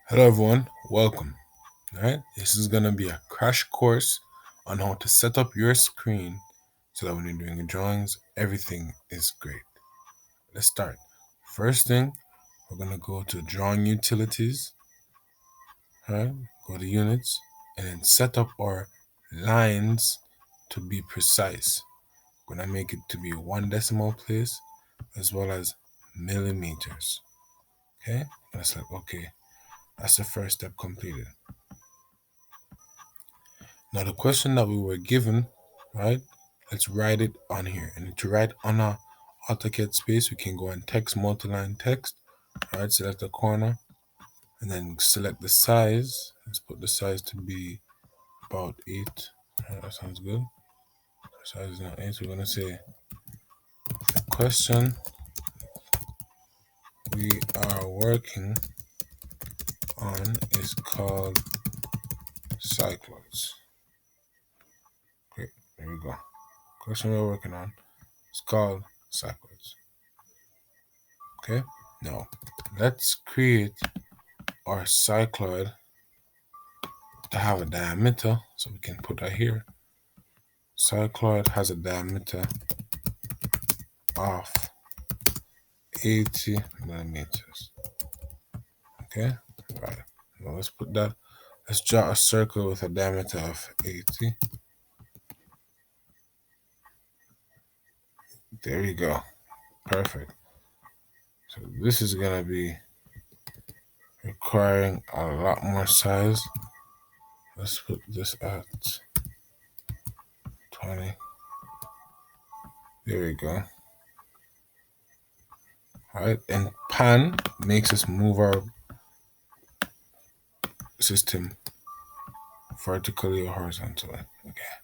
Hello everyone, welcome. Alright, this is gonna be a crash course on how to set up your screen so that when you're doing your drawings, everything is great. Let's start. First thing, we're gonna go to drawing utilities, alright, go to units, and then set up our lines to be precise. We're gonna make it to be 1 decimal place as well as millimeters. Okay, let's select okay. That's the first step completed. Now the question that we were given, right? Let's write it on here. And to write on our AutoCAD space, we can go on text, multi-line text, right? Select the corner and then select the size. Let's put the size to be about 8. Right, that sounds good. Size is not 8. So we're gonna say the question we are working on is called cycloids. Great, there we go. Question we're working on is called cycloids. Okay, now let's create our cycloid to have a diameter, so we can put that here. Cycloid has a diameter of 80 millimeters. Okay, right. Now let's put that. Let's draw a circle with a diameter of 80. There we go. Perfect. So this is gonna be requiring a lot more size. Let's put this at 20. There we go. Alright, and pan makes us move our system vertically or horizontally. Okay,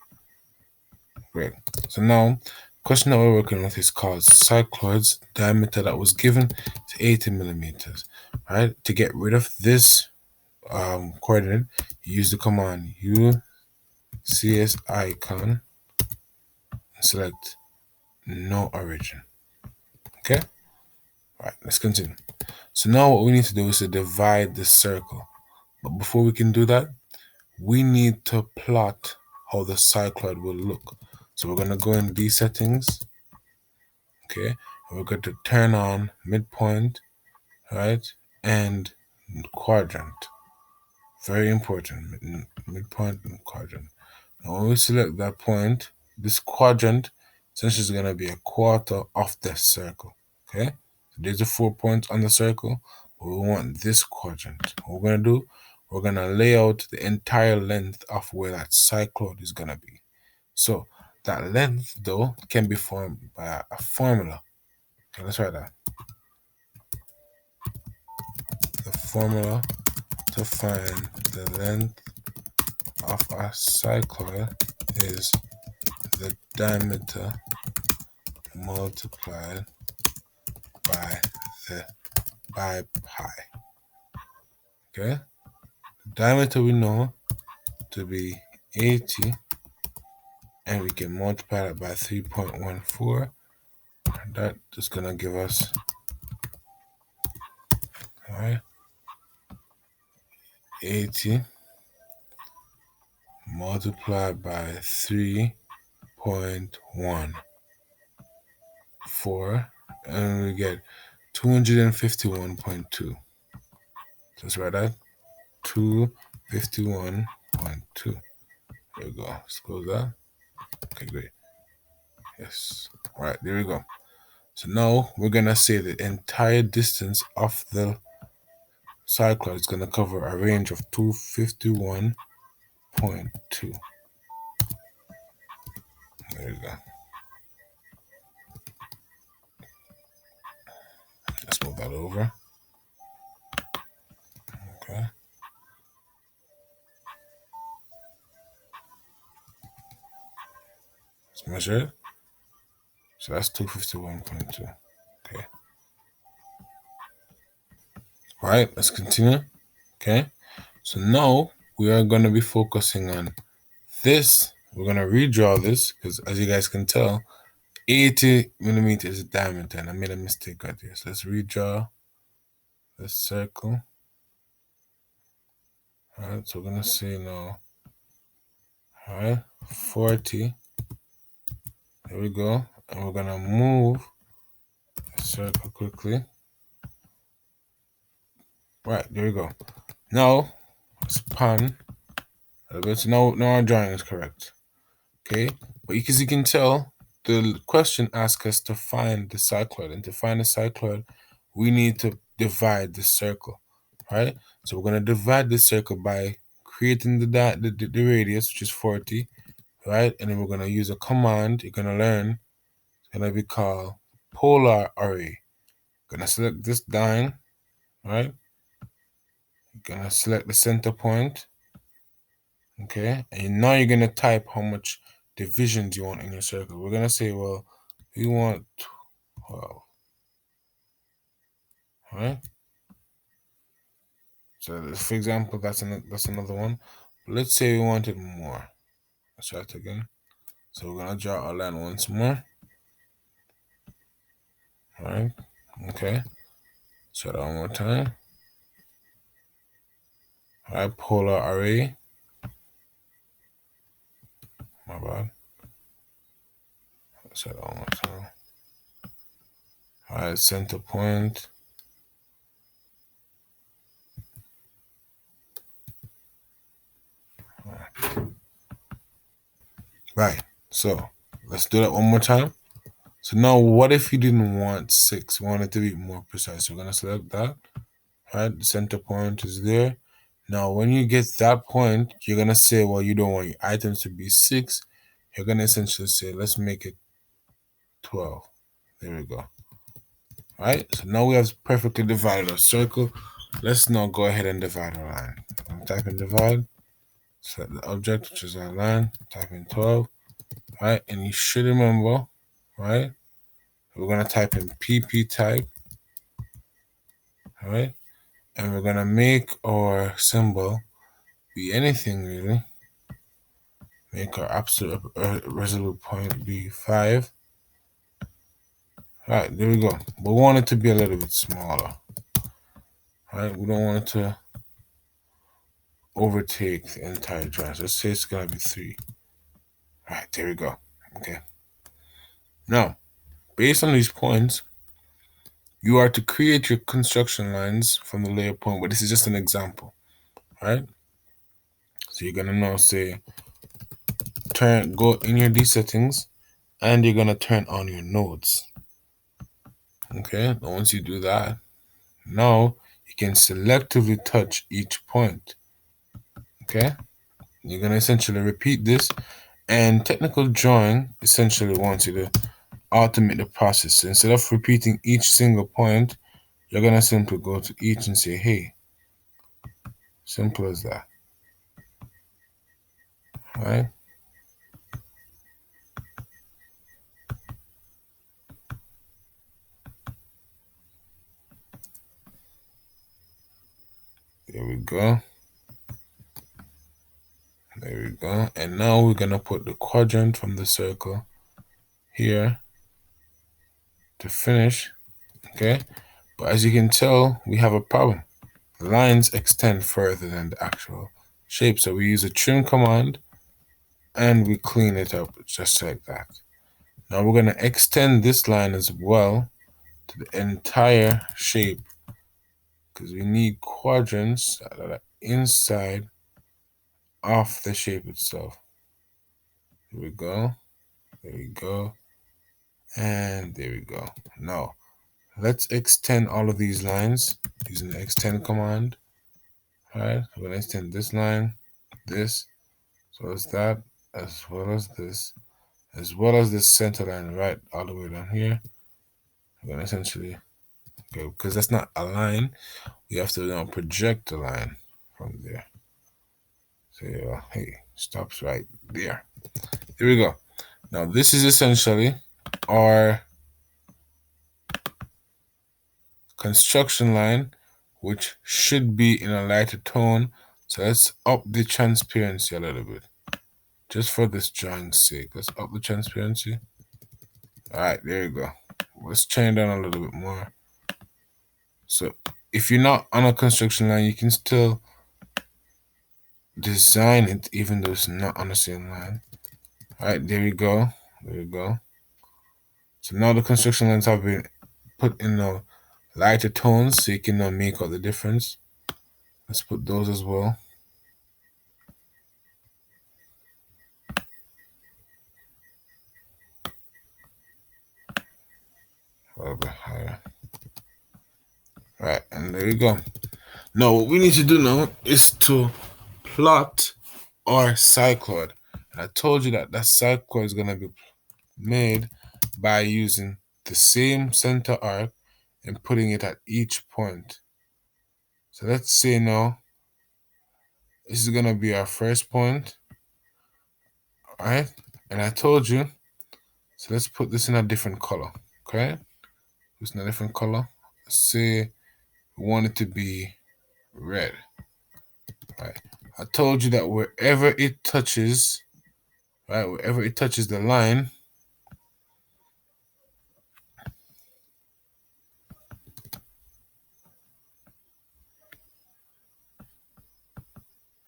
great. So now, question that we're working with is called cycloids. Diameter that was given is 80 millimeters. Right? To get rid of this coordinate, you use the command UCS icon and select no origin. Okay. All right. Let's continue. So now what we need to do is to divide the circle. But before we can do that, we need to plot how the cycloid will look. So we're going to go in these settings, okay, and we're going to turn on midpoint, right, and quadrant. Very important, midpoint and quadrant. Now when we select that point, this quadrant essentially is going to be a quarter of the circle, okay. So there's the 4 points on the circle, but we want this quadrant. What we're going to do, we're going to lay out the entire length of where that cycloid is going to be. So that length, though, can be formed by a formula. Okay, let's write that. The formula to find the length of a cycloid is the diameter multiplied by pi. Okay, the diameter we know to be 80, and we can multiply it by 3.14. That is gonna give us, all right, 80 multiplied by 3.14, and we get 251.2. So let's write that 251.2. There we go. Let's close that. Okay, great. Yes. All right, there we go. So now we're gonna say the entire distance of the cycloid is gonna cover a range of 251.2. There you go. Let's move that over. Okay. Let's measure it. So that's 251.2. Okay. All right, let's continue. Okay. So now we are going to be focusing on this. We're going to redraw this because, as you guys can tell, 80 millimeters diameter, and I made a mistake right here. So let's redraw the circle. Alright, so we're gonna say now, alright, 40. There we go. And we're gonna move the circle quickly. Right, there we go. Now span a little bit. So now our drawing is correct. Okay, but because you can tell, the question asks us to find the cycloid, and to find the cycloid, we need to divide the circle, right? So we're gonna divide the circle by creating the radius, which is 40, right? And then we're gonna use a command you're gonna learn. It's gonna be called polar array. Gonna select this line, right? Gonna select the center point, okay? And now you're gonna type how much divisions you want in your circle. We're gonna say, well, we want 12, right? So for example, that's another one. But let's say we wanted more. Let's try it again. So we're gonna draw our line once more. All right. Okay. Try that one more time. All right. Polar array. My bad. Let's try that one more time. All right. Center point. Right. So let's do that one more time. So now, what if you didn't want 6? We want it to be more precise. We're gonna select that. Right, the center point is there. Now, when you get that point, you're gonna say, well, you don't want your items to be 6. You're gonna essentially say, let's make it 12. There we go. All right, so now we have perfectly divided our circle. Let's now go ahead and divide our line. I'm typing divide, select the object, which is our line, type in 12. All right, and you should remember, right? We're gonna type in PP type, all right? And we're gonna make our symbol be anything really. Make our absolute resolute point be 5. All right, there we go. But we want it to be a little bit smaller. All right, we don't want it to overtake the entire drawing. So let's say it's gonna be 3. All right, there we go. Okay. Now, based on these points, you are to create your construction lines from the layer point, but this is just an example. All right. So you're gonna now say, go in your D settings, and you're gonna turn on your nodes. Okay. And once you do that, now you can selectively touch each point. Okay. You're gonna essentially repeat this, and technical drawing essentially wants you to automate the process. So instead of repeating each single point, you're gonna simply go to each and say, hey, simple as that. All right. There we go. There we go. And now we're gonna put the quadrant from the circle here to finish. Okay. But as you can tell, we have a problem. The lines extend further than the actual shape. So we use a trim command and we clean it up just like that. Now we're going to extend this line as well to the entire shape because we need quadrants that are inside of the shape itself. There we go. There we go. And there we go. Now let's extend all of these lines using the extend command. All right, we're going to extend this line, this, as well as that, as well as this, as well as this center line right all the way down here. We're going to essentially go, because that's not a line, we have to now project the line from there. So hey, stops right there. Here we go. Now this is essentially our construction line, which should be in a lighter tone. So let's up the transparency a little bit. Just for this drawing's sake, let's up the transparency. All right, there you go. Let's turn it down a little bit more. So if you're not on a construction line, you can still design it even though it's not on the same line. All right, there we go. There we go. So now the construction lines have been put in the lighter tones so you can now make out the difference. Let's put those as well. A little bit higher. Right, and there we go. Now what we need to do now is to plot our cycloid. I told you that cycloid is gonna be made by using the same center arc and putting it at each point. So let's say now this is gonna be our first point. Alright? And I told you, so let's put this in a different color. Okay? It's in a different color. Let's say we want it to be red. Right. I told you that wherever it touches, right, wherever it touches the line,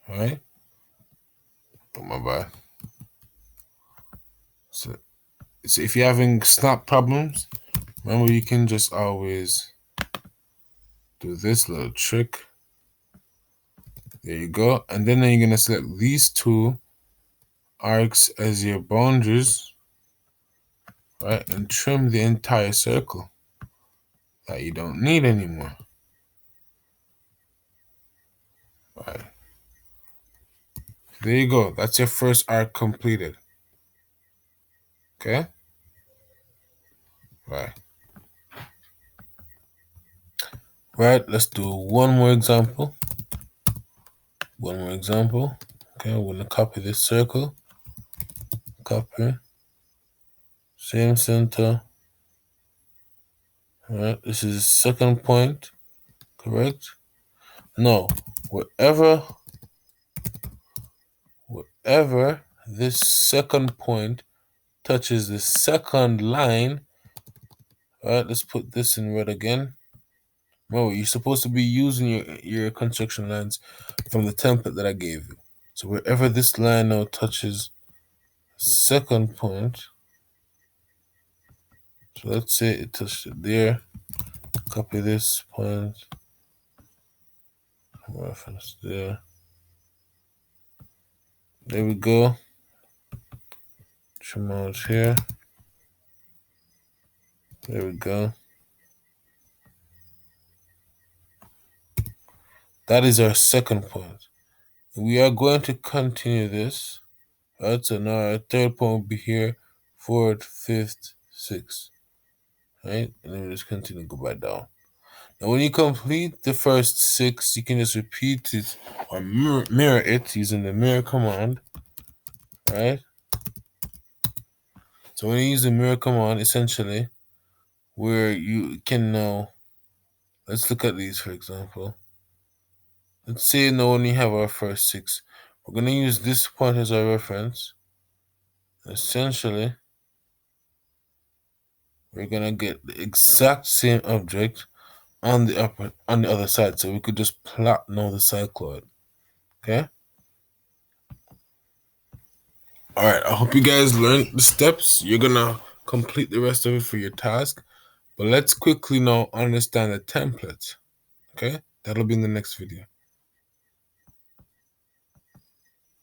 right? Oh my bad. So if you're having snap problems, remember you can just always do this little trick. There you go. And then you're gonna select these two arcs as your boundaries, right? And trim the entire circle that you don't need anymore. Right. There you go. That's your first arc completed. Okay? Right. Right, let's do one more example. One more example. Okay, I'm gonna copy this circle. Copy. Same center. Alright, this is second point. Correct? No. Wherever this second point touches the second line. Alright, let's put this in red again. Remember, you're supposed to be using your construction lines from the template that I gave you. So wherever this line now touches second point, so let's say it touched it there. Copy this point, reference there. There we go. Trim out here. There we go. That is our second point. We are going to continue this. Right, so now our third point will be here, fourth, fifth, sixth. Right, and then we just continue to go back down. Now, when you complete the first six, you can just repeat it or mirror it using the mirror command. Right. So when you use the mirror command, essentially, where you can now, let's look at these for example. Let's say now when we have our first six, we're going to use this point as our reference. Essentially, we're going to get the exact same object on the other side. So we could just plot now the cycloid. Okay? Alright, I hope you guys learned the steps. You're going to complete the rest of it for your task. But let's quickly now understand the template. Okay? That'll be in the next video.